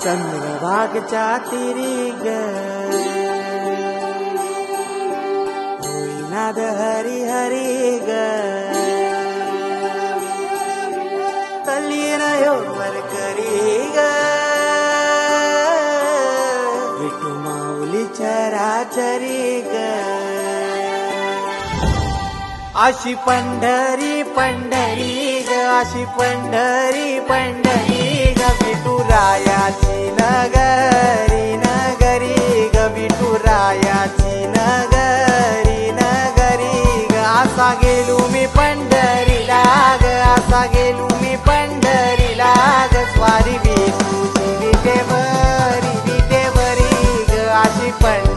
चंद्रभागच्या तिरी ग होईनाद हरी हरी ग तल्लीनयो मरकरी ग विठू माऊली चराचरी ग अशी पंढरी पंढरी ग अशी पंढरी पंढरी ग विठुरायाची नगरी नगरी ग विठुरायाची नगरी नगरी ग असा गेलो मी पंढरीला ग असा गेलो मी पंढरीला ग स्वारी विठूची विटेवरी ग अशी पंढरी